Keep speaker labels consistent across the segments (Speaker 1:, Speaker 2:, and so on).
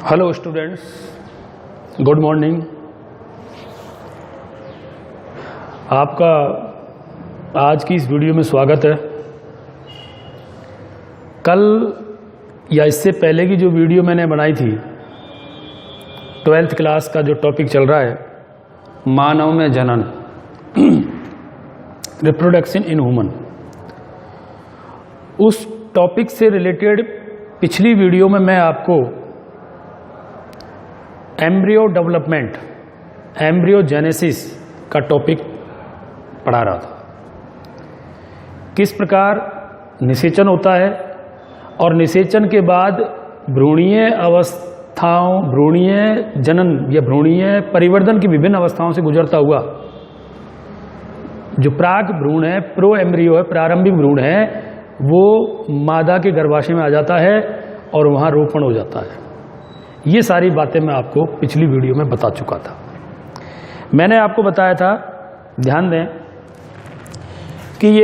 Speaker 1: Hello students, good morning. आपका आज की इस वीडियो में स्वागत है। कल या इससे पहले की जो वीडियो मैंने बनाई थी 12th क्लास का जो टॉपिक चल रहा है मानव में जनन, रिप्रोडक्शन इन ह्यूमन, उस टॉपिक से रिलेटेड पिछली वीडियो में मैं आपको एम्ब्रियो डेवलपमेंट, एम्ब्रियोजेनेसिस का टॉपिक पढ़ा रहा था। किस प्रकार निषेचन होता है और निषेचन के बाद भ्रूणीय अवस्थाओं, भ्रूणीय जनन या भ्रूणीय परिवर्धन की विभिन्न अवस्थाओं से गुजरता हुआ जो प्राक भ्रूण है, प्रो एम्ब्रियो है, प्रारंभिक भ्रूण है, वो मादा के गर्भाशय में आ जाता है और वहाँ रोपण हो जाता है। ये सारी बातें मैं आपको पिछली वीडियो में बता चुका था। मैंने आपको बताया था, ध्यान दें कि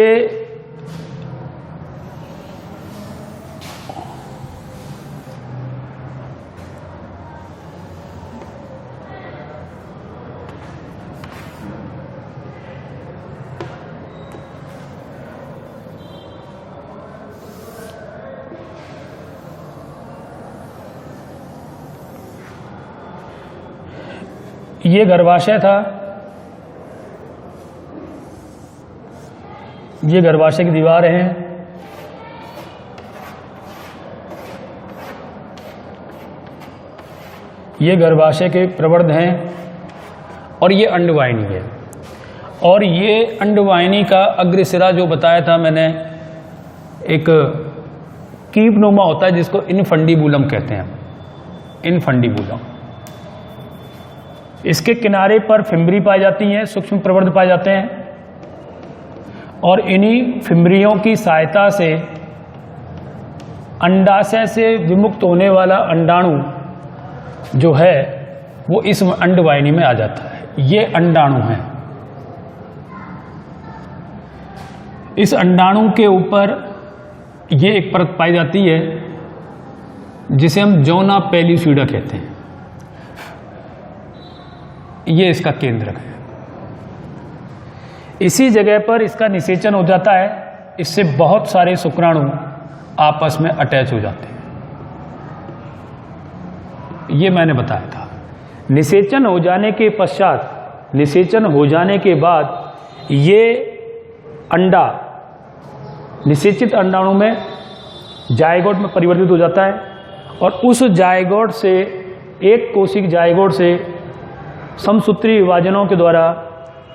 Speaker 1: ये गर्भाशय था, ये गर्भाशय की दीवारें हैं, ये गर्भाशय के प्रवर्ध हैं और ये अंडवाहिनी है। और ये अंडवाहिनी का अग्रसिरा जो बताया था मैंने, एक कीपनुमा होता है जिसको इनफंडिबुलम कहते हैं, इनफंडिबुलम। इसके किनारे पर फिम्बरी पाई जाती हैं, सूक्ष्म प्रवर्ध पाए जाते हैं और इन्हीं फिम्बरियों की सहायता से अंडाशय से विमुक्त होने वाला अंडाणु जो है वो इस अंडवाहिनी में आ जाता है। ये अंडाणु है। इस अंडाणु के ऊपर ये एक परत पाई जाती है जिसे हम जोना पेल्यूसिडा कहते हैं। ये इसका केंद्रक है। इसी जगह पर इसका निषेचन हो जाता है। इससे बहुत सारे शुक्राणु आपस में अटैच हो जाते हैं। ये मैंने बताया था। निषेचन हो जाने के पश्चात, निषेचन हो जाने के बाद ये अंडा निषेचित अंडाणु में जायगोट में परिवर्तित हो जाता है और उस जायगोट से, एक कोशिक जायगोट से समसूत्री विभाजनों के द्वारा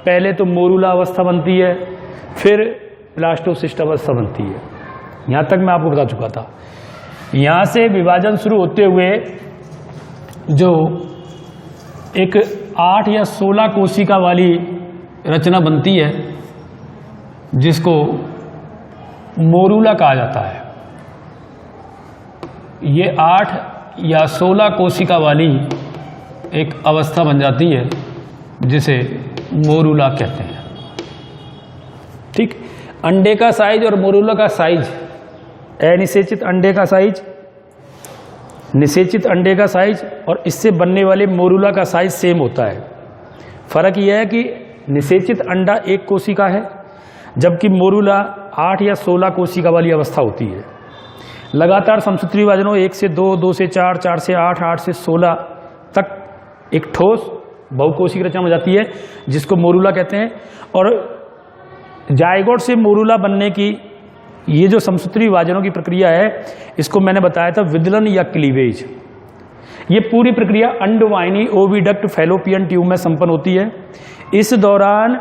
Speaker 1: पहले तो मोरूला अवस्था बनती है, फिर ब्लास्टोसिस्ट अवस्था बनती है। यहाँ तक मैं आपको बता चुका था। यहाँ से विभाजन शुरू होते हुए जो एक 8 या 16 कोशिका वाली रचना बनती है जिसको मोरूला कहा जाता है। ये 8 या 16 कोशिका वाली एक अवस्था बन जाती है जिसे मोरूला कहते हैं। ठीक, अंडे का साइज और मोरूला का साइज, अनिषेचित अंडे का साइज, निषेचित अंडे का साइज और इससे बनने वाले मोरूला का साइज सेम होता है। फर्क यह है कि निषेचित अंडा एक कोशिका है जबकि मोरूला 8 या 16 कोशिका वाली अवस्था होती है। लगातार समसूत्री विभाजनों 1 से 2, 2 से 4, 4 से 8, 8 से 16 तक एक ठोस बहुकोशिक रचना हो जाती है जिसको मोरूला कहते हैं। और जायगोट से मोरूला बनने की ये जो समसूत्री विभाजनों की प्रक्रिया है, इसको मैंने बताया था विदलन या क्लीवेज। ये पूरी प्रक्रिया अंडवाहिनी, ओविडक्ट, फैलोपियन ट्यूब में संपन्न होती है। इस दौरान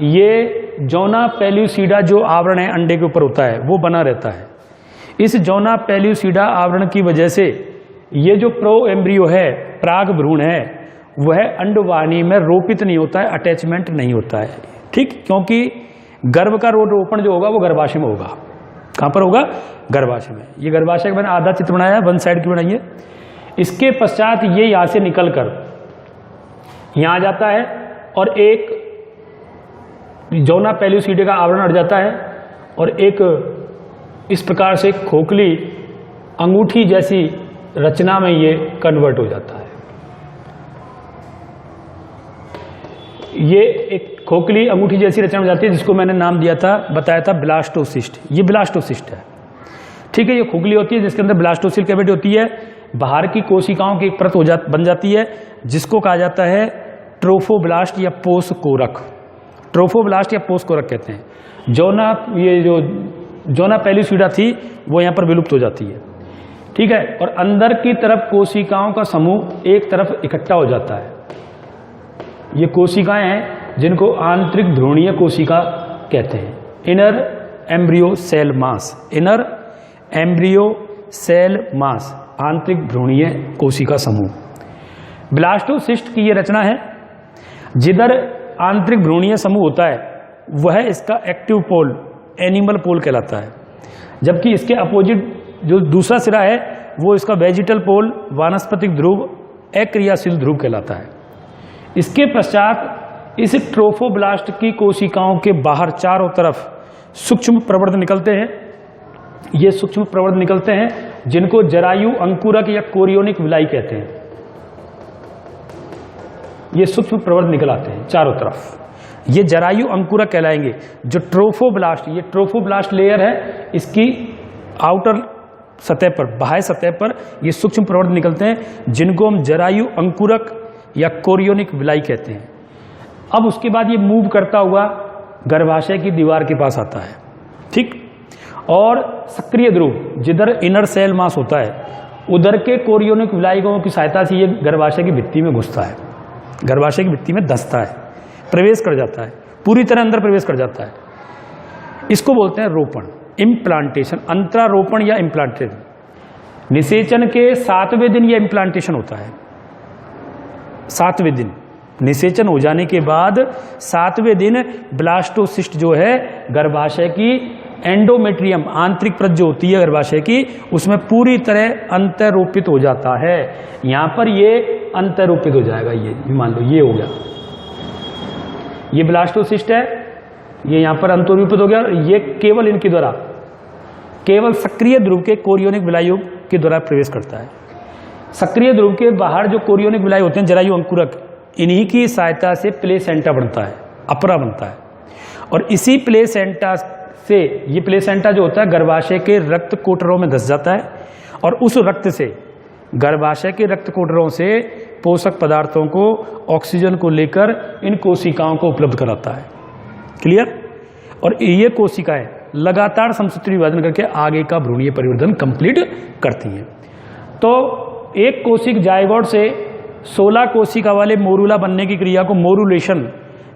Speaker 1: ये जोना पेल्यूसिडा जो आवरण है अंडे के ऊपर होता है वो बना रहता है। इस जोना पेल्यूसिडा आवरण की वजह से ये जो प्रो एम्ब्रियो है, प्राक भ्रूण है, वह अंडवाहिनी में रोपित नहीं होता है, अटैचमेंट नहीं होता है। ठीक, क्योंकि गर्भ का रोपण जो होगा वो गर्भाशय में होगा। कहाँ पर होगा? गर्भाशय में। ये गर्भाशय का मैंने आधा चित्र बनाया है, वन साइड की बनाई है। इसके पश्चात ये यहाँ से निकलकर यहाँ आ जाता है और एक जोना पेल्यूसिडा का आवरण हट जाता है और एक इस प्रकार से खोखली अंगूठी जैसी रचना में ये कन्वर्ट हो जाता है। ये एक खोखली अंगूठी जैसी रचना हो जाती है जिसको मैंने नाम दिया था, बताया था ब्लास्टोसिस्ट। ये ब्लास्टोसिस्ट है, ठीक है। ये खोखली होती है जिसके अंदर ब्लास्टोसिल कैविटी होती है। बाहर की कोशिकाओं की एक परत बन जाती है जिसको कहा जाता है ट्रोफोब्लास्ट या पोषकोरक। ट्रोफोब्लास्ट या पोषकोरक कहते हैं। जोना पेलिस्यूडा थी वो यहाँ पर विलुप्त हो जाती है, ठीक है। और अंदर की तरफ कोशिकाओं का समूह एक तरफ इकट्ठा हो जाता है। ये कोशिकाएं हैं जिनको आंतरिक भ्रूणीय कोशिका कहते हैं, inner embryo cell mass. Inner embryo cell mass, आंतरिक भ्रूणीय कोशिका समूह। ब्लास्टोसिस्ट की ये रचना है। जिधर आंतरिक भ्रूणीय समूह होता है वह इसका एक्टिव पोल, एनिमल पोल कहलाता है, जबकि इसके अपोजिट जो दूसरा सिरा है वो इसका वेजिटल पोल, वानस्पतिक ध्रुव, अक्रियाशील ध्रुव कहलाता है। इसके पश्चात इस ट्रोफोब्लास्ट की कोशिकाओं के बाहर चारों तरफ सूक्ष्म प्रवर्ध निकलते हैं। ये सूक्ष्म प्रवर्ध निकलते हैं जिनको जरायु अंकुरक या कोरियोनिक विलाई कहते हैं। ये सूक्ष्म प्रवर्ध निकल आते हैं चारों तरफ, ये जरायु अंकुरक कहलाएंगे। जो ट्रोफोब्लास्ट, ये ट्रोफोब्लास्ट लेयर है, इसकी आउटर सतह पर, बाह्य सतह पर ये सूक्ष्म प्रवर्ध निकलते हैं जिनको हम जरायु अंकुरक या कोरियोनिक विलाई कहते हैं। अब उसके बाद ये मूव करता हुआ गर्भाशय की दीवार के पास आता है, ठीक। और सक्रिय ध्रुव, जिधर इनर सेल मास होता है उधर के कोरियोनिक विलायकों की सहायता से ये गर्भाशय की भित्ति में घुसता है, गर्भाशय की भित्ति में धंसता है, प्रवेश कर जाता है, पूरी तरह अंदर प्रवेश कर जाता है। इसको बोलते हैं रोपण, इम्प्लांटेशन, अंतरारोपण या इम्प्लांटेशन। निषेचन के 7वें दिन यह इम्प्लांटेशन होता है। 7वें दिन निषेचन हो जाने के बाद 7वें दिन ब्लास्टोसिस्ट जो है गर्भाशय की एंडोमेट्रियम, आंतरिक परत जो होती है गर्भाशय की, उसमें पूरी तरह अंतरोपित हो जाता है। यहां पर ये अंतरोपित हो जाएगा, ये मान लो ये हो गया, ये ब्लास्टोसिस्ट है, ये यहां पर अंतरोपित हो गया। ये केवल इनके द्वारा, केवल सक्रिय ध्रुव के कोरियोनिक विलाइयों के द्वारा प्रवेश करता है। सक्रिय ध्रुव के बाहर जो कोरियोनिक विलाई होते हैं, जरायु अंकुरक, इन्हीं की सहायता से प्लेसेंटा बनता है, अपरा बनता है। और इसी प्लेसेंटा से, ये प्लेसेंटा जो होता है गर्भाशय के रक्त कोटरों में धंस जाता है और उस रक्त से, गर्भाशय के रक्त कोटरों से पोषक पदार्थों को, ऑक्सीजन को लेकर इन कोशिकाओं को उपलब्ध कराता है। क्लियर। और ये कोशिकाएं लगातार समसूत्री विभाजन करके आगे का भ्रूणीय परिवर्धन कंप्लीट करती हैं। तो एक कोशिक जायगोट से 16 कोशिका वाले मोरूला बनने की क्रिया को मोरुलेशन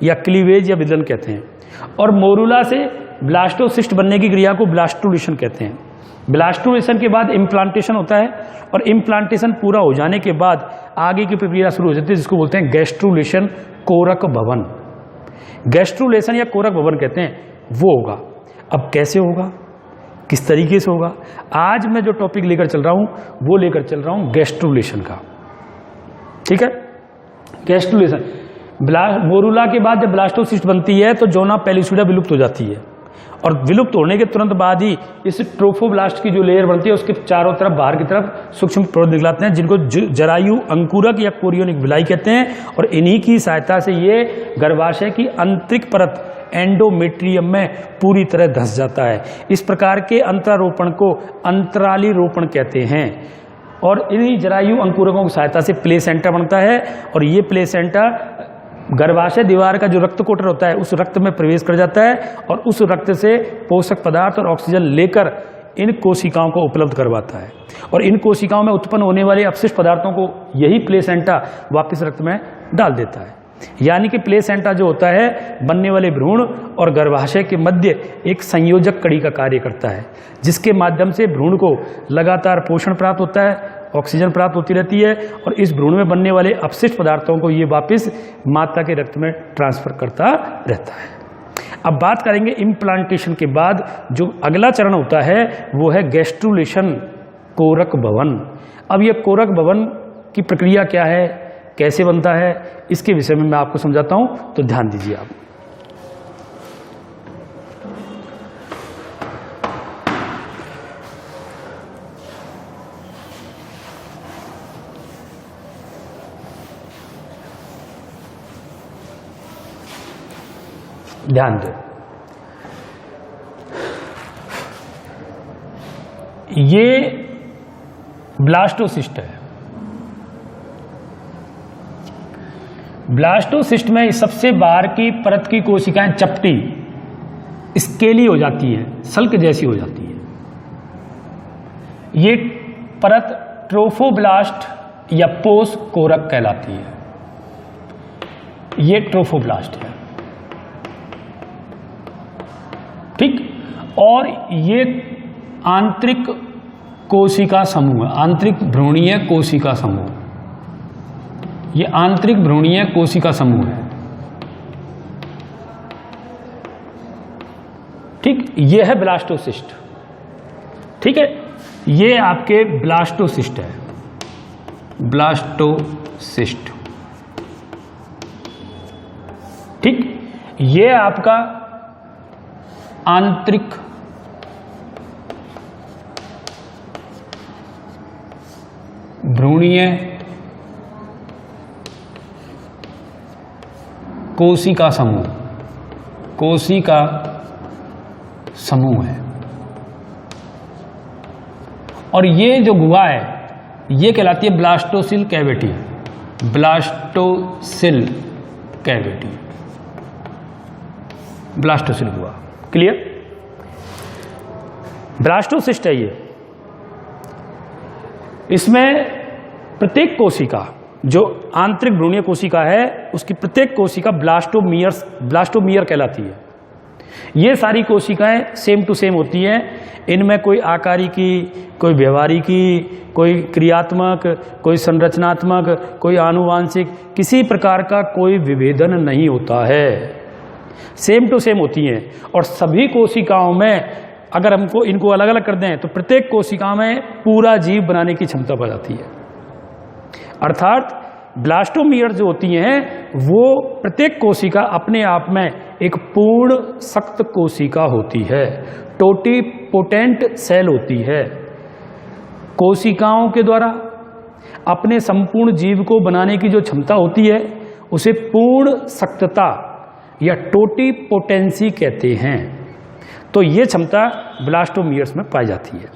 Speaker 1: या क्लीवेज या विदलन कहते हैं। और मोरूला से ब्लास्टोसिस्ट बनने की क्रिया को ब्लास्टुलेशन कहते हैं। ब्लास्टुलेशन के बाद इम्प्लांटेशन होता है और इम्प्लांटेशन पूरा हो जाने के बाद आगे की प्रक्रिया शुरू हो जाती है जिसको बोलते हैं गैस्ट्रुलेशन, कोरक भवन। गैस्ट्रुलेशन या कोरक भवन कहते हैं, वो होगा। अब कैसे होगा, किस तरीके से होगा, आज मैं जो टॉपिक लेकर चल रहा हूं वो लेकर चल रहा हूं गैस्ट्रुलेशन का, ठीक है। गैस्ट्रुलेशन, मोरूला के बाद जब ब्लास्टोसिस्ट बनती है तो जोना पेलिस्यूडा विलुप्त हो जाती है और विलुप्त होने के तुरंत बाद ही इस ट्रोफोब्लास्ट की जो लेयर बनती है उसके चारों तरफ, बाहर की तरफ सूक्ष्म प्रवर्ध निकलाते हैं जिनको जरायु अंकुरक या कोरियोनिक विलाई कहते हैं। और इन्हीं की सहायता से ये गर्भाशय की आंतरिक परत एंडोमेट्रियम में पूरी तरह धंस जाता है। इस प्रकार के अंतरारोपण को अंतराली रोपण कहते हैं। और इन्हीं जरायु अंकुरकों की सहायता से प्लेसेंटा बनता है और ये प्लेसेंटा गर्भाशय दीवार का जो रक्त कोटर होता है उस रक्त में प्रवेश कर जाता है और उस रक्त से पोषक पदार्थ और ऑक्सीजन लेकर इन कोशिकाओं को उपलब्ध करवाता है। और इन कोशिकाओं में उत्पन्न होने वाले अपशिष्ट पदार्थों को यही प्लेसेंटा वापस रक्त में डाल देता है। यानी कि प्लेसेंटा जो होता है बनने वाले भ्रूण और गर्भाशय के मध्य एक संयोजक कड़ी का कार्य करता है जिसके माध्यम से भ्रूण को लगातार पोषण प्राप्त होता है, ऑक्सीजन प्राप्त होती रहती है और इस भ्रूण में बनने वाले अपशिष्ट पदार्थों को ये वापस माता के रक्त में ट्रांसफर करता रहता है। अब बात करेंगे इम्प्लांटेशन के बाद जो अगला चरण होता है वो है गैस्ट्रुलेशन, कोरक भवन। अब ये कोरक भवन की प्रक्रिया क्या है, कैसे बनता है, इसके विषय में मैं आपको समझाता हूं, तो ध्यान दीजिए आप। ध्यान दें, ये ब्लास्टोसिस्ट है। ब्लास्टोसिस्ट में सबसे बाहर की परत की कोशिकाएं चपटी स्केली हो जाती हैं, सल्क जैसी हो जाती है। ये परत ट्रोफोब्लास्ट या पोष कोरक कहलाती है। ये ट्रोफोब्लास्ट है, ठीक। और ये आंतरिक कोशिका समूह है, आंतरिक भ्रूणीय कोशिका समूह। ये आंतरिक भ्रूणीय कोशिका समूह है, ठीक। ये है ब्लास्टोसिस्ट, ठीक है। ये आपके ब्लास्टोसिस्ट है, ब्लास्टोसिस्ट, ठीक। ये आपका आंतरिक भ्रूणीय कोशिका समूह, कोशिका समूह है। और ये जो गुहा है ये कहलाती है blastocoel cavity, blastocoel cavity, blastocoel गुहा। क्लियर? ब्लास्टोसिस्ट है ये। इसमें प्रत्येक कोशिका, जो आंतरिक भ्रूणीय कोशिका है, उसकी प्रत्येक कोशिका ब्लास्टोमियर कहलाती है। ये सारी कोशिकाएं सेम टू सेम होती हैं। इनमें कोई आकारिकी, कोई व्यवहारिकी, कोई क्रियात्मक, कोई संरचनात्मक, कोई आनुवांशिक, किसी प्रकार का कोई विभेदन नहीं होता है। सेम टू सेम होती हैं। और सभी कोशिकाओं में अगर हमको इनको अलग अलग कर दें तो प्रत्येक कोशिका में पूरा जीव बनाने की क्षमता बढ़ जाती है। अर्थात ब्लास्टोमियर जो होती हैं वो प्रत्येक कोशिका अपने आप में एक पूर्ण सख्त कोशिका होती है, टोटीपोटेंट सेल होती है। कोशिकाओं के द्वारा अपने संपूर्ण जीव को बनाने की जो क्षमता होती है उसे पूर्ण सख्तता या टोटीपोटेंसी कहते हैं। तो ये क्षमता ब्लास्टोमियर्स में पाई जाती है।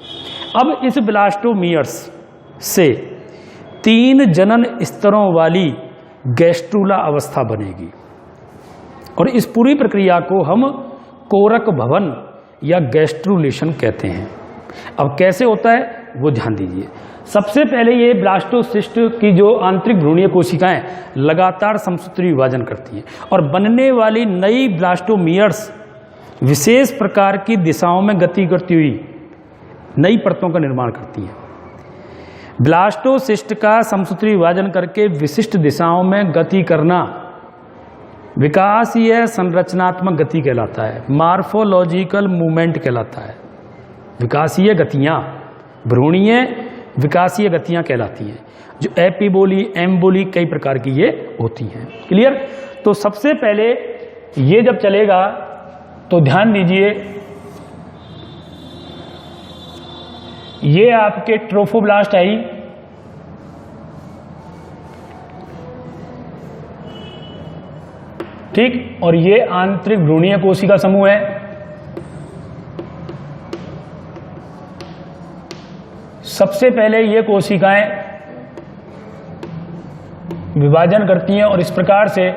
Speaker 1: अब इस ब्लास्टोमियर्स से 3 जनन स्तरों वाली गैस्ट्रूला अवस्था बनेगी और इस पूरी प्रक्रिया को हम कोरक भवन या गैस्ट्रुलेशन कहते हैं। अब कैसे होता है वो ध्यान दीजिए। सबसे पहले ये ब्लास्टोसिस्ट की जो आंतरिक भ्रूणीय कोशिकाएं लगातार समसूत्री विभाजन करती हैं और बनने वाली नई ब्लास्टोमियर्स विशेष प्रकार की दिशाओं में गति करती हुई नई परतों का निर्माण करती हैं। ब्लास्टोसिस्ट का समसूत्री विभाजन करके विशिष्ट दिशाओं में गति करना विकासीय संरचनात्मक गति कहलाता है, मार्फोलॉजिकल मूवमेंट कहलाता है। विकासीय गतियां, भ्रूणीय विकासीय गतियां कहलाती हैं, जो एपिबोली, एम्बोली, कई प्रकार की ये होती हैं। क्लियर? तो सबसे पहले ये जब चलेगा तो ध्यान दीजिए, ये आपके ट्रोफोब्लास्ट है ही, ठीक, और ये आंतरिक भ्रूणीय कोशिका समूह है। सबसे पहले ये कोशिकाएं विभाजन करती हैं और इस प्रकार से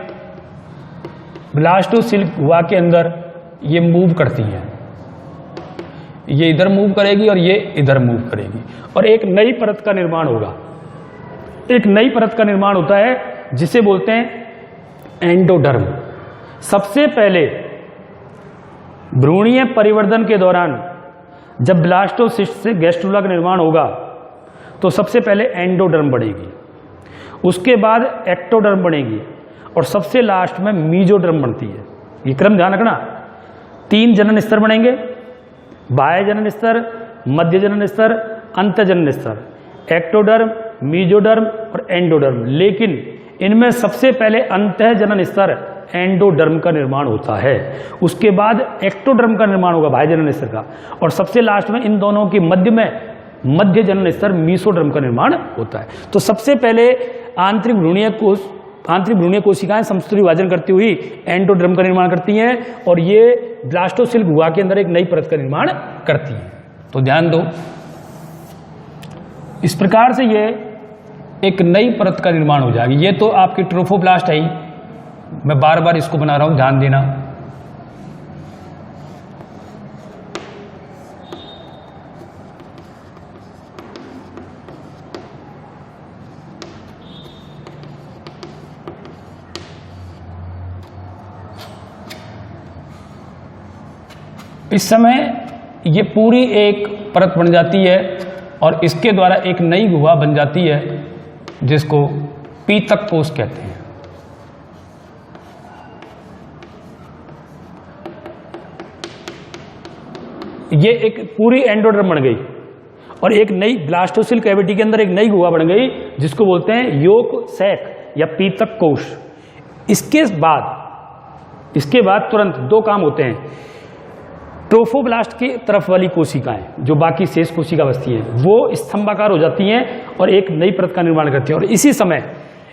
Speaker 1: ब्लास्टोसिल गुहा के अंदर ये मूव करती हैं। ये इधर मूव करेगी और ये इधर मूव करेगी और एक नई परत का निर्माण होगा। एक नई परत का निर्माण होता है जिसे बोलते हैं एंडोडर्म। सबसे पहले भ्रूणीय परिवर्धन के दौरान जब ब्लास्टोसिस्ट से गैस्ट्रूला का निर्माण होगा तो सबसे पहले एंडोडर्म बनेगी, उसके बाद एक्टोडर्म बनेगी और सबसे लास्ट में मीजोडर्म बनती है। ये क्रम ध्यान रखना। 3 जनन स्तर बनेंगे, बाह्य जनन स्तर, मध्य जनन स्तर, अंत जनन स्तर, एक्टोडर्म, मीजोडर्म और एंडोडर्म। लेकिन इनमें सबसे पहले अंतः जनन स्तर एंडोडर्म का निर्माण होता है, उसके बाद एक्टोडर्म का निर्माण होगा, बाह्य जनन स्तर का, और सबसे लास्ट में इन दोनों के मध्य में मध्य जनन स्तर मीसोडर्म का निर्माण होता है। तो सबसे पहले आंतरिक भ्रूणीय आंतरिक भ्रूणीय कोशिकाएं समसूत्री विभाजन करती हुई एंडोडर्म का निर्माण करती हैं और ये ब्लास्टोसिल गुहा के अंदर एक नई परत का निर्माण करती हैं। तो ध्यान दो, इस प्रकार से ये एक नई परत का निर्माण हो जाएगी। ये तो आपकी ट्रोफोब्लास्ट है ही, मैं बार बार इसको बना रहा हूं, ध्यान देना। इस समय ये पूरी एक परत बन जाती है और इसके द्वारा एक नई गुहा बन जाती है जिसको पीतक कोष कहते हैं। ये एक पूरी एंडोडर्म बन गई और एक नई ब्लास्टोसिल कैविटी के अंदर एक नई गुहा बन गई जिसको बोलते हैं योक सैक या पीतक कोष। इसके बाद तुरंत दो काम होते हैं। ट्रोफोब्लास्ट की तरफ वाली कोशिकाएं जो बाकी शेष कोशिका बस्ती हैं वो स्तंभाकार हो जाती हैं और एक नई परत का निर्माण करती हैं और इसी समय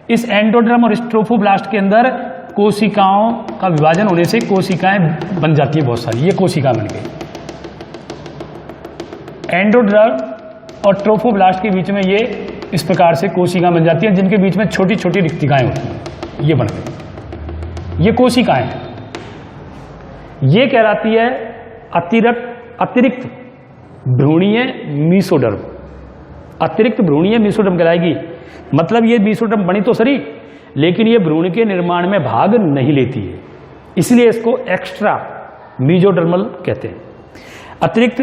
Speaker 1: इस एंडोडर्म और इस ट्रोफोब्लास्ट के अंदर कोशिकाओं का विभाजन होने से कोशिकाएं बन जाती हैं बहुत सारी। ये कोशिका बन गई। एंडोडर्म और ट्रोफोब्लास्ट के बीच में ये इस प्रकार से कोशिकाएं बन जाती हैं जिनके बीच में छोटी छोटी रिक्तिकाएं होती हैं। ये बन गई, ये कोशिकाएं हैं। ये कहलाती है अतिरिक्त भ्रूणीय मीसोडर्म। अतिरिक्त भ्रूणीय मीसोडर्म कहलाएगी। मतलब ये मीसोडर्म बनी तो सही लेकिन ये भ्रूण के निर्माण में भाग नहीं लेती है, इसलिए इसको एक्स्ट्रा मीजोडर्मल कहते हैं। अतिरिक्त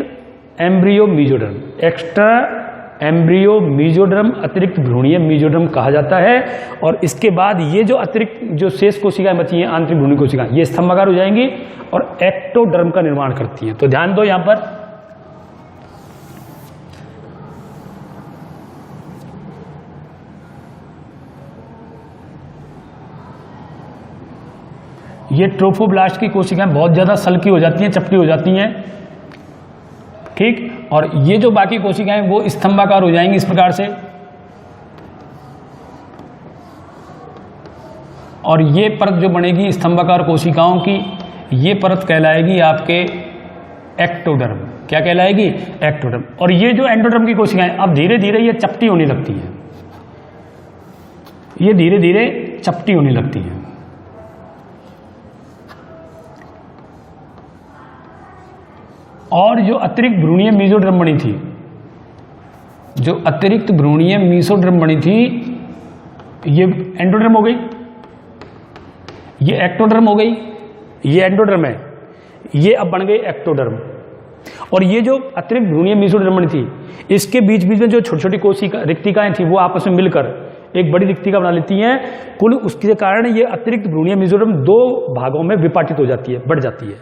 Speaker 1: embryo mesoderm, extra embryo mesoderm अतिरिक्त भ्रूणीय मीजोडर्म कहा जाता है। और इसके बाद ये जो अतिरिक्त जो शेष कोशिकाएं बची हैं आंतरिक भ्रूणीय कोशिकाएं ये स्तंभाकार हो जाएंगी और एक्टोडर्म का निर्माण करती हैं। तो ध्यान दो यहां पर ये ट्रोफोब्लास्ट की कोशिकाएं बहुत ज्यादा सल्की हो जाती हैं, चपटी हो जाती हैं, ठीक। और ये जो बाकी कोशिकाएं वो स्तंभाकार हो जाएंगी इस प्रकार से। और ये परत जो बनेगी स्तंभाकार कोशिकाओं की, ये परत कहलाएगी आपके एक्टोडर्म। क्या कहलाएगी? एक्टोडर्म। और ये जो एंडोडर्म की कोशिकाएं अब धीरे धीरे ये चपटी होने लगती है, ये धीरे धीरे चपटी होने लगती है। और जो अतिरिक्त भ्रूणीय मीजोडर्म बनी थी, जो अतिरिक्त भ्रूणीय मीसोडर्म बनी थी, ये एंडोडर्म हो गई, ये एक्टोडर्म हो गई, ये एंडोडर्म है, ये अब बन गई एक्टोडर्म। और ये जो अतिरिक्त भ्रूणीय मीसोडर्म बनी थी, इसके बीच बीच में जो छोटी छोटी कोशिका रिक्तिकाएं थी वो आपस में मिलकर एक बड़ी रिक्तिका बना लेती हैं। कुल उसके कारण ये अतिरिक्त भ्रूणीय मीसोडर्म दो भागों में विपाटित हो जाती है, बढ़ जाती है।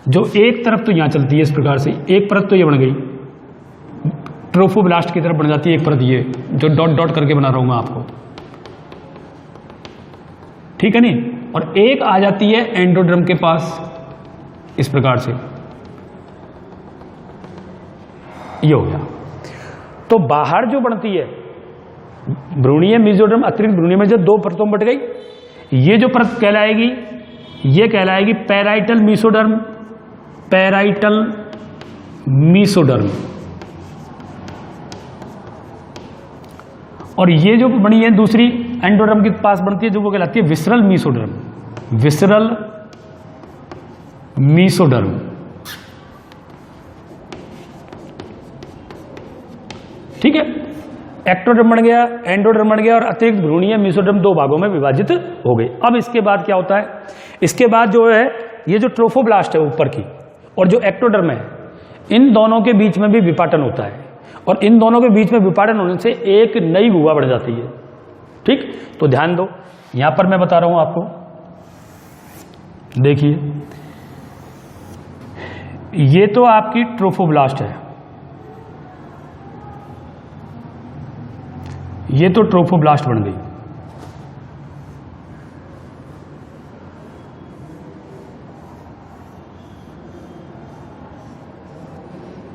Speaker 1: जो एक तरफ तो यहां चलती है इस प्रकार से, एक परत तो ये बन गई, ट्रोफोब्लास्ट की तरफ बन जाती है एक परत, ये जो डॉट डॉट करके बना रहा हूं मैं आपको, ठीक है नहीं। और एक आ जाती है एंडोडर्म के पास इस प्रकार से, ये हो गया। तो बाहर जो बनती है भ्रूणीय मीजोडर्म अतिरिक्त भ्रूणीय में जो दो परतों में बट गई, ये जो परत कहलाएगी ये कहलाएगी पैराइटल मीसोडर्म, पैराइटल मीसोडर्म। और ये जो बनी है दूसरी एंडोडर्म के पास बनती है जो वो कहलाती है विसरल मीसोडर्म, विसरल मीसोडर्म। ठीक है, एक्टोडर्म बन गया, एंडोडर्म बन गया और अतिरिक्त भ्रूणीय मीसोडर्म दो भागों में विभाजित हो गई। अब इसके बाद क्या होता है? इसके बाद जो है ये जो ट्रोफोब्लास्ट है ऊपर की और जो एक्टोडर्म है, इन दोनों के बीच में भी विपाटन होता है और इन दोनों के बीच में विपाटन होने से एक नई गुहा बढ़ जाती है। ठीक, तो ध्यान दो, यहां पर मैं बता रहा हूं आपको, देखिए ये तो आपकी ट्रोफोब्लास्ट है, ये तो ट्रोफोब्लास्ट बन गई।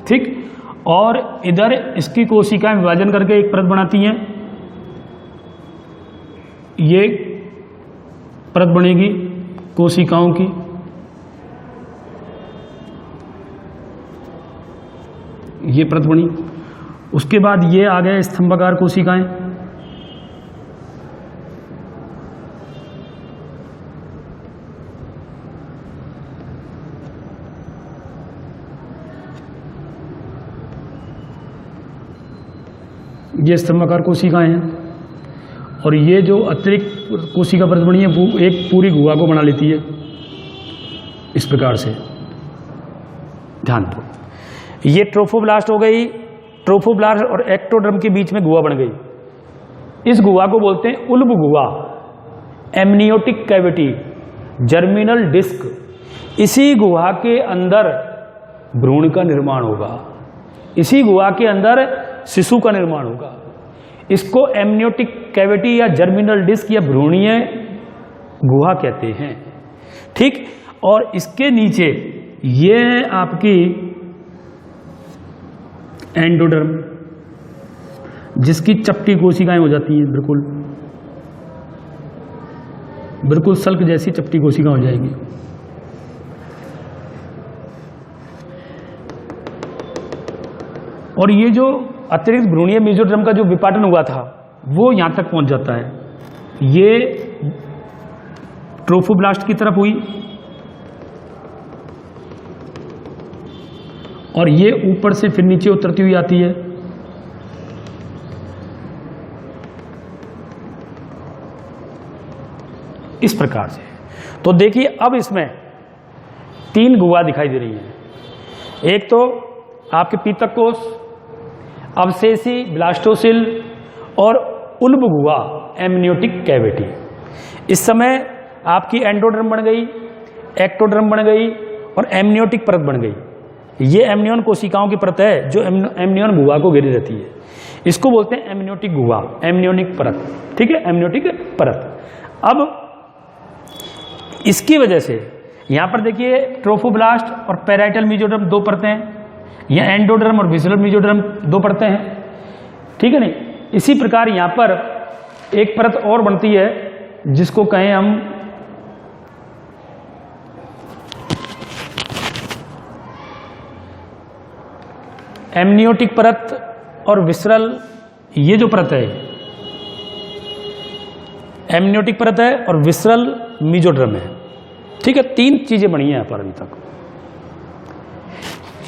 Speaker 1: ठीक, और इधर इसकी कोशिकाएं विभाजन करके एक परत बनाती हैं, ये परत बनेगी कोशिकाओं की, ये परत बनी। उसके बाद ये आ गए स्तंभाकार कोशिकाएं, ये स्तंभाकार कोशिकाएं हैं। और ये जो अतिरिक्त कोशिका परत बनी है वो एक पूरी गुहा को बना लेती है इस प्रकार से, ध्यान दो। ये ट्रोफोब्लास्ट हो गई, ट्रोफोब्लास्ट और एक्टोडर्म के बीच में गुहा बन गई। इस गुहा को बोलते हैं उल्ब गुहा, एमनियोटिक कैविटी, जर्मिनल डिस्क। इसी गुहा के अंदर भ्रूण का निर्माण होगा, इसी गुहा के अंदर शिशु का निर्माण होगा। इसको एमनियोटिक कैविटी या जर्मिनल डिस्क या भ्रूणीय गुहा कहते हैं, ठीक। और इसके नीचे ये आपकी एंडोडर्म, जिसकी चपटी कोशिकाएं हो जाती हैं, बिल्कुल बिल्कुल सल्क जैसी चपटी कोशिका हो जाएगी। और ये जो अतिरिक्त भ्रूणीय मेसोडर्म का जो विपाटन हुआ था वो यहां तक पहुंच जाता है। ये ट्रोफोब्लास्ट की तरफ हुई और ये ऊपर से फिर नीचे उतरती हुई आती है। इस प्रकार से। तो देखिए अब इसमें 3 गुहा दिखाई दे रही हैं। एक तो आपके पीतक कोष, अवशेषी ब्लास्टोसिल और उल्ब गुहा एमनियोटिक कैविटी। इस समय आपकी एंडोडर्म बन गई, एक्टोडर्म बन गई और एमनियोटिक परत बन गई। ये एमनियन कोशिकाओं की परत है जो एमनियन गुहा को घेरी रहती है। इसको बोलते हैं एमनियोटिक गुहा, एमनियोनिक परत, ठीक है, एमनियोटिक परत। अब इसकी वजह से यहां पर देखिए ट्रोफोब्लास्ट और पैराइटल मेसोडर्म 2 परतें हैं, या एंडोडर्म और विसरल मेसोडर्म 2 परतें हैं, ठीक है नहीं। इसी प्रकार यहां पर एक परत और बनती है जिसको कहें हम एमनियोटिक परत और विसरल। ये जो परत है एमनियोटिक परत है और विसरल मेसोडर्म है, ठीक है। 3 चीजें बनी हैं यहां पर अभी तक।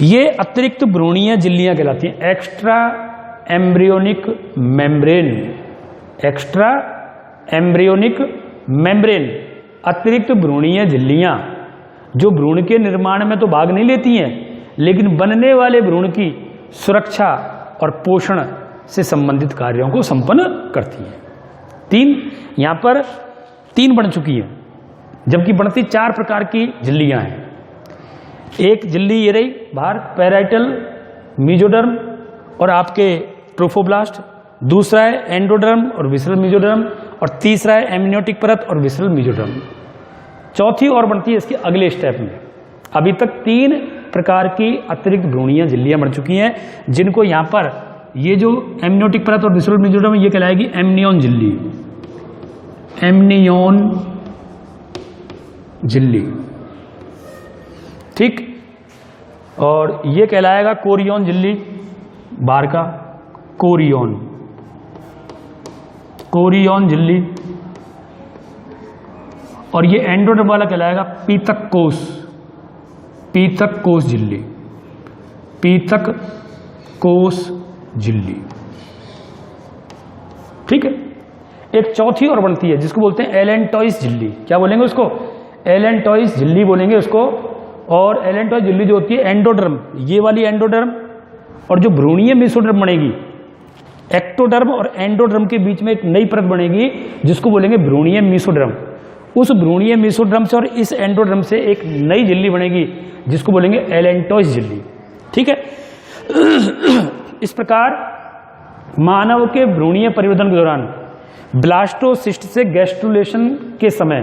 Speaker 1: ये अतिरिक्त भ्रूणीय झिल्लियां कहलाती हैं, extra embryonic membrane, extra embryonic membrane, अतिरिक्त भ्रूणीय झिल्लियां जो भ्रूण के निर्माण में तो भाग नहीं लेती हैं लेकिन बनने वाले भ्रूण की सुरक्षा और पोषण से संबंधित कार्यों को संपन्न करती हैं। 3 यहां पर 3 बन चुकी हैं, जबकि बनती 4 प्रकार की झिल्लियां हैं। एक झिल्ली ये रही बाहर, पैराइटल मेसोडर्म और आपके ट्रोफोब्लास्ट। दूसरा है एंडोडर्म और विसरल मेसोडर्म और तीसरा है एमनियोटिक परत और विसरल मेसोडर्म। चौथी और बनती है इसके अगले स्टेप में। अभी तक 3 प्रकार की अतिरिक्त भ्रूणीय झिल्लियां बन चुकी हैं, जिनको यहां पर ये जो एमनियोटिक परत और विसरल मेसोडर्म ये कहलाएगी एमनियोन झिल्ली, एमनियोन झिल्ली, ठीक। और ये कहलाएगा कोरियोन झिल्ली, बाहर का कोरियोन, कोरियोन झिल्ली। और ये एंडोडर्म वाला कहलाएगा पीतक कोष, पीतक कोष झिल्ली, पीतक कोष झिल्ली, ठीक है। एक चौथी और बनती है जिसको बोलते हैं एलेंटॉइस झिल्ली। क्या बोलेंगे उसको? एलेंटॉइस झिल्ली बोलेंगे उसको। और एलेंटॉइस झिल्ली जो होती है एंडोडर्म, ये वाली एंडोडर्म, और जो भ्रूणीय मेसोडर्म बनेगी, एक्टोडर्म और एंडोडर्म के बीच में एक नई परत बनेगी जिसको बोलेंगे भ्रूणीय मेसोडर्म। उस भ्रूणीय मेसोडर्म से और इस एंडोडर्म से एक नई झिल्ली बनेगी जिसको बोलेंगे एलेंटॉइस झिल्ली, ठीक है। इस प्रकार मानव के भ्रूणीय परिवर्तन के दौरान ब्लास्टोसिस्ट से गैस्ट्रुलेशन के समय,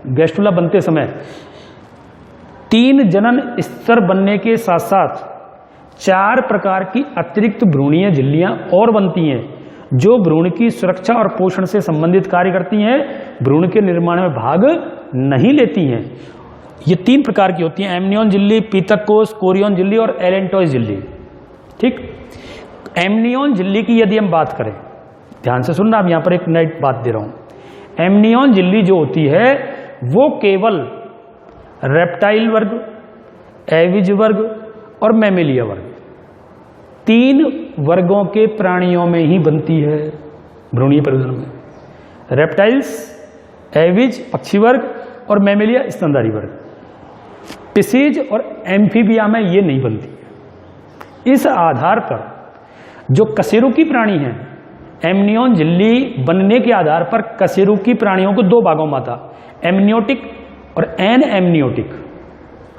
Speaker 1: गैस्ट्रुला बनते समय 3 जनन स्तर बनने के साथ साथ 4 प्रकार की अतिरिक्त भ्रूणीय झिल्लियां और बनती हैं जो भ्रूण की सुरक्षा और पोषण से संबंधित कार्य करती हैं, भ्रूण के निर्माण में भाग नहीं लेती हैं। ये 3 प्रकार की होती हैं, एमनियोन झिल्ली, पीतक कोष, कोरियोन झिल्ली और एलेंटॉइस झिल्ली। ठीक, एमनियोन झिल्ली की यदि हम बात करें, ध्यान से सुनना, अब यहां पर एक नई बात दे रहा हूं। एमनियोन झिल्ली जो होती है वो केवल रेप्टाइल वर्ग, एविज वर्ग और मैमेलिया वर्ग, 3 वर्गों के प्राणियों में ही बनती है भ्रूणीय परिवर्धन में। रेप्टाइल्स, एविज पक्षी वर्ग और मैमेलिया स्तनधारी वर्ग। पिसीज और एम्फीबिया में ये नहीं बनती है। इस आधार पर जो कशेरुकी प्राणी हैं, एमनियोन झिल्ली बनने के आधार पर कशेरुकी प्राणियों को 2 भागों में आता, एमनियोटिक और एन एमनियोटिक।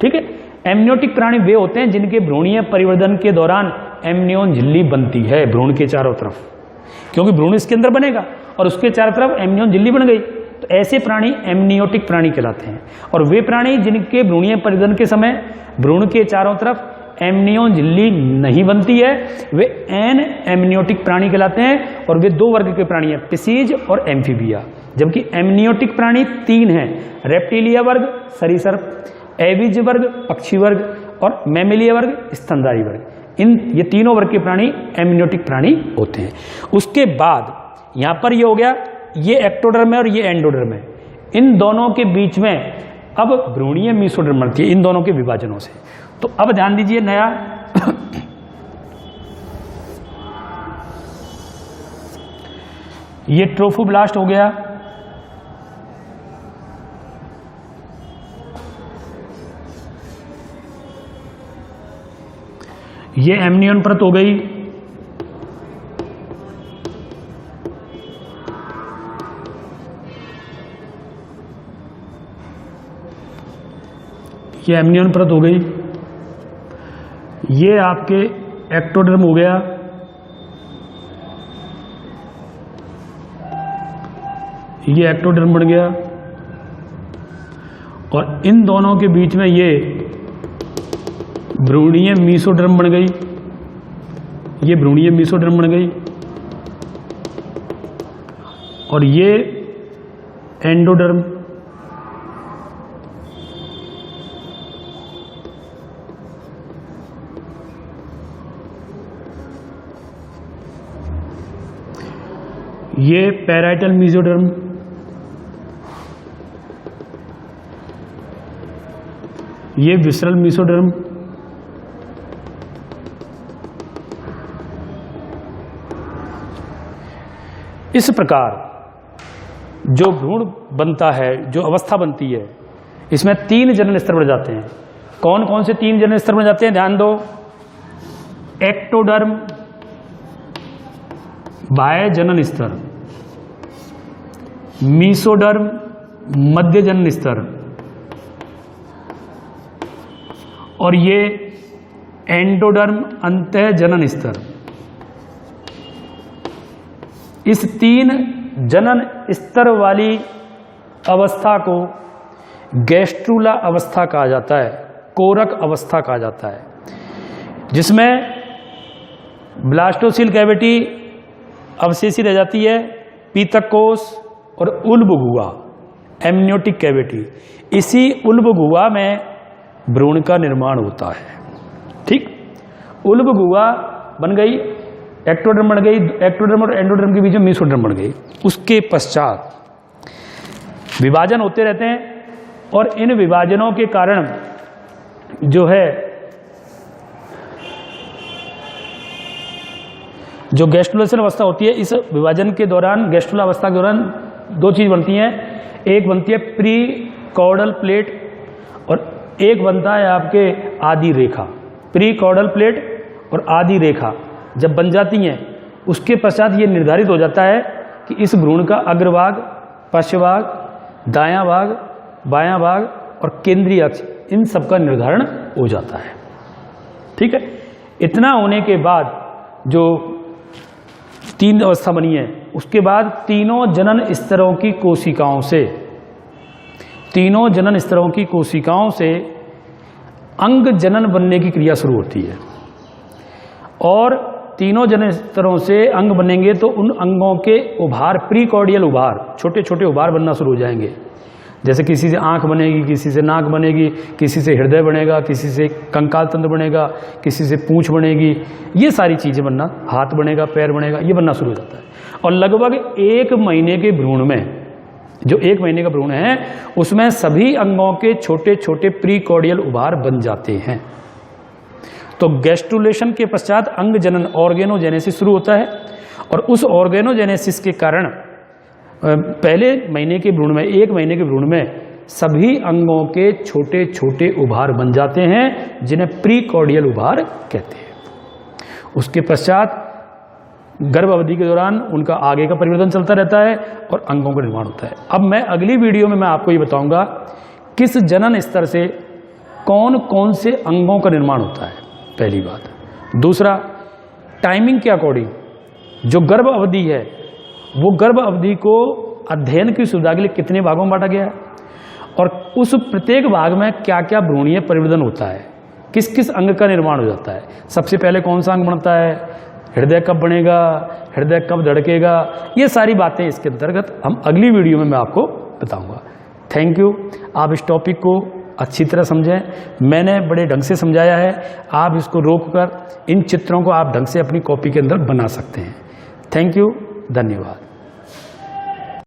Speaker 1: ठीक है, एमनियोटिक प्राणी वे होते हैं जिनके भ्रूणीय परिवर्धन के दौरान एमनियोन झिल्ली बनती है भ्रूण के चारों तरफ, क्योंकि भ्रूण इसके अंदर बनेगा और उसके चारों तरफ एमनियोन झिल्ली बन गई, तो ऐसे प्राणी एमनियोटिक प्राणी कहलाते हैं। और वे प्राणी जिनके भ्रूणीय परिवर्धन के समय भ्रूण के चारों तरफ एमनियोन झिल्ली नहीं बनती है, वे एन एमनियोटिक प्राणी कहलाते हैं। और वे 2 वर्ग के प्राणी हैं, पिसीज और एम्फीबिया। जबकि एमनियोटिक प्राणी 3 हैं, रेप्टिलिया वर्ग सरीसृप, एविज वर्ग पक्षी वर्ग और मैमेलिया वर्ग स्तनधारी वर्ग। ये तीनों वर्ग के प्राणी एमनियोटिक प्राणी होते हैं। उसके बाद यहां पर ये हो गया, ये एक्टोडर्म है और ये एंडोडर्म है। इन दोनों के बीच में अब भ्रूणीय मीसोडर्म बनती है, इन दोनों के विभाजनों से। तो अब ध्यान दीजिए, नया ये ट्रोफोब्लास्ट हो गया, ये एमनियोन परत हो गई, ये एमनियोन परत हो गई, ये आपके एक्टोडर्म हो गया, ये एक्टोडर्म बन गया, और इन दोनों के बीच में ये भ्रूणीय मीसोडर्म बन गई, ये भ्रूणीय मीसोडर्म बन गई, और ये एंडोडर्म, ये पैराइटल मीसोडर्म, ये विसरल मीसोडर्म, इस प्रकार जो भ्रूण बनता है, जो अवस्था बनती है, इसमें 3 जनन स्तर बन जाते हैं। कौन कौन से 3 जनन स्तर बन जाते हैं, ध्यान दो। एक्टोडर्म बाह्य जनन स्तर, मीसोडर्म मध्य जनन स्तर, और ये एंडोडर्म अंतः जनन स्तर। इस 3 जनन स्तर वाली अवस्था को गैस्ट्रूला अवस्था कहा जाता है, कोरक अवस्था कहा जाता है, जिसमें ब्लास्टोसिल कैविटी अवशेषी रह जाती है, पीतक कोष और उल्ब गुहा एमनियोटिक कैविटी। इसी उल्ब गुहा में भ्रूण का निर्माण होता है। ठीक, उल्ब गुहा बन गई, एक्टोडर्म बन गई, एक्टोडर्म और एंडोडर्म के बीच में मीसोडर्म बन गई। उसके पश्चात विभाजन होते रहते हैं, और इन विभाजनों के कारण जो है, जो गैस्ट्रुलेशन अवस्था होती है, इस विभाजन के दौरान, गैस्ट्रुला अवस्था के दौरान 2 चीज बनती हैं। एक बनती है प्री कॉर्डल प्लेट और एक बनता है आपके आदि रेखा। प्री कॉर्डल प्लेट और आदि रेखा जब बन जाती हैं, उसके पश्चात ये निर्धारित हो जाता है कि इस भ्रूण का अग्रभाग, पश्चभाग, दायां भाग, बायां भाग और केंद्रीय अक्ष, इन सब का निर्धारण हो जाता है। ठीक है, इतना होने के बाद जो 3 अवस्था बनी है, उसके बाद तीनों जनन स्तरों की कोशिकाओं से अंग जनन बनने की क्रिया शुरू होती है, और तीनों जनस्तरों से अंग बनेंगे तो उन अंगों के उभार, प्रीकॉर्डियल उभार, छोटे छोटे उभार बनना शुरू हो जाएंगे। जैसे किसी से आंख बनेगी, किसी से नाक बनेगी, किसी से हृदय बनेगा, किसी से कंकाल तंत्र बनेगा, किसी से पूंछ बनेगी, ये सारी चीज़ें बनना, हाथ बनेगा, पैर बनेगा, ये बनना शुरू हो जाता है। और लगभग 1 महीने के भ्रूण में, जो 1 महीने का भ्रूण है, उसमें सभी अंगों के छोटे छोटे प्रीकॉर्डियल उभार बन जाते हैं। तो गैस्ट्रुलेशन के पश्चात अंग जनन, ऑर्गेनोजेनेसिस शुरू होता है। और उस ऑर्गेनोजेनेसिस के कारण पहले महीने के भ्रूण में, 1 महीने के भ्रूण में सभी अंगों के छोटे छोटे उभार बन जाते हैं, जिन्हें प्रीकॉर्डियल उभार कहते हैं। उसके पश्चात गर्भ अवधि के दौरान उनका आगे का परिवर्तन चलता रहता है और अंगों का निर्माण होता है। अब मैं अगली वीडियो में मैं आपको ये बताऊंगा किस जनन स्तर से कौन कौन से अंगों का निर्माण होता है, पहली बात। दूसरा, टाइमिंग के अकॉर्डिंग जो गर्भ अवधि है, वो गर्भ अवधि को अध्ययन की सुविधा के लिए कितने भागों में बांटा गया है और उस प्रत्येक भाग में क्या क्या भ्रूणीय परिवर्तन होता है, किस किस अंग का निर्माण हो जाता है। सबसे पहले कौन सा अंग बनता है, हृदय कब बनेगा, हृदय कब धड़केगा, ये सारी बातें इसके अंतर्गत हम अगली वीडियो में मैं आपको बताऊंगा। Thank you. आप इस टॉपिक को अच्छी तरह समझें, मैंने बड़े ढंग से समझाया है। आप इसको रोककर इन चित्रों को आप ढंग से अपनी कॉपी के अंदर बना सकते हैं। थैंक यू, धन्यवाद।